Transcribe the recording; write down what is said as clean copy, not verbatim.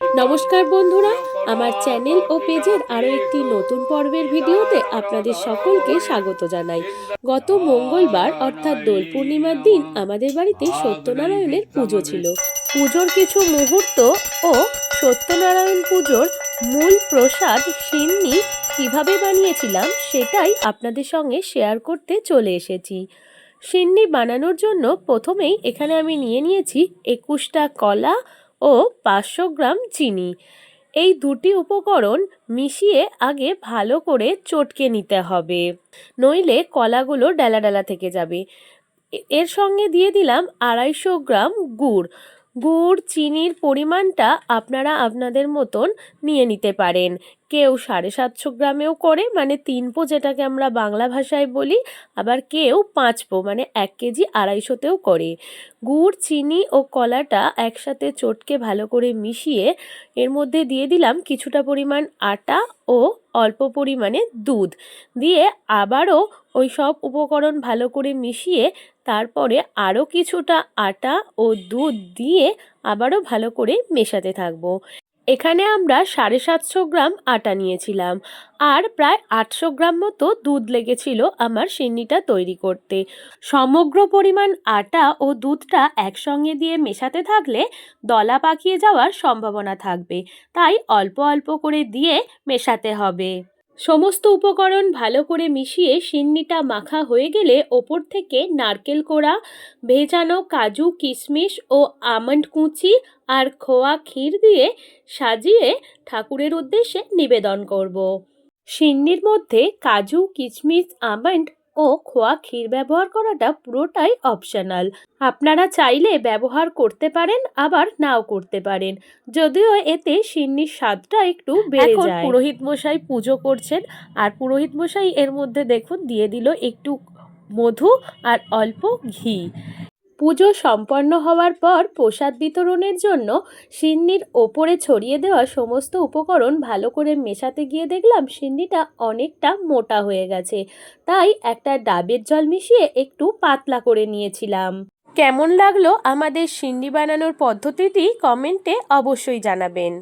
নমস্কার বন্ধুরা, আমার চ্যানেল ও পেজের আরও একটি নতুন পর্বের ভিডিওতে আপনাদের সকলকে স্বাগত জানাই। গত মঙ্গলবার অর্থাৎ দোল পূর্ণিমার দিন আমাদের বাড়িতে সত্যনারায়ণের পুজো ছিল। পুজোর কিছু মুহূর্ত ও সত্যনারায়ণ পুজোর মূল প্রসাদ সিন্নি কিভাবে বানিয়েছিলাম সেটাই আপনাদের সঙ্গে শেয়ার করতে চলে এসেছি। সিন্নি বানানোর জন্য প্রথমেই এখানে আমি নিয়েছি 21টা কলা ও 500 গ্রাম চিনি। এই দুটি উপকরণ মিশিয়ে আগে ভালো করে চটকে নিতে হবে, নইলে কলাগুলো ডালা ডালা থেকে যাবে। এর সঙ্গে দিয়ে দিলাম 250 গ্রাম গুড়। গুড় চিনির পরিমাণটা আপনারা আপনাদের মতন নিয়ে নিতে পারেন। কেউ 750 গ্রামেও করে, মানে 3 পো যেটাকে আমরা বাংলা ভাষায় বলি, আবার কেউ 5 পো মানে 1 কেজি 250তেও করে। গুড় চিনি ও কলাটা একসাথে চটকে ভালো করে মিশিয়ে এর মধ্যে দিয়ে দিলাম কিছুটা পরিমাণ আটা ও অল্প পরিমাণে দুধ দিয়ে আবারও ওই সব উপকরণ ভালো করে মিশিয়ে তারপরে আরও কিছুটা আটা ও দুধ দিয়ে আবারও ভালো করে মেশাতে থাকবো। এখানে আমরা 750 গ্রাম আটা নিয়েছিলাম আর প্রায় 800 গ্রাম মতো দুধ লেগেছিল আমার সিন্নিটা তৈরি করতে। সমগ্র পরিমাণ আটা ও দুধটা একসঙ্গে দিয়ে মেশাতে থাকলে দলা পাকিয়ে যাওয়ার সম্ভাবনা থাকবে, তাই অল্প অল্প করে দিয়ে মেশাতে হবে। সমস্ত উপকরণ ভালো করে মিশিয়ে সিন্নিটা মাখা হয়ে গেলে ওপর থেকে নারকেল কোড়া, ভেজানো কাজু কিশমিশ ও আমন্ড কুচি আর খোয়া ক্ষীর দিয়ে সাজিয়ে ঠাকুরের উদ্দেশ্যে নিবেদন করব। সিন্নির মধ্যে কাজু কিশমিশ আমন্ড ও খোয়া ক্ষীর ব্যবহার করাটা পুরোটাই অপশনাল। আপনারা চাইলে ব্যবহার করতে পারেন, আবার নাও করতে পারেন, যদিও এতে সিন্নির স্বাদটা একটু বেড়ে যায়। এখন পুরোহিত মশাই পুজো করছেন, আর পুরোহিত মশাই এর মধ্যে দেখুন দিয়ে দিল একটু মধু আর অল্প ঘি। পুজো সম্পন্ন হওয়ার পর প্রসাদ বিতরণের জন্য সিন্নির ওপরে ছড়িয়ে দেওয়া সমস্ত উপকরণ ভালো করে মেশাতে গিয়ে দেখলাম সিন্নিটা অনেকটা মোটা হয়ে গেছে, তাই একটা ডাবের জল মিশিয়ে একটু পাতলা করে নিয়েছিলাম। কেমন লাগলো আমাদের সিন্নি বানানোর পদ্ধতিটি কমেন্টে অবশ্যই জানাবেন।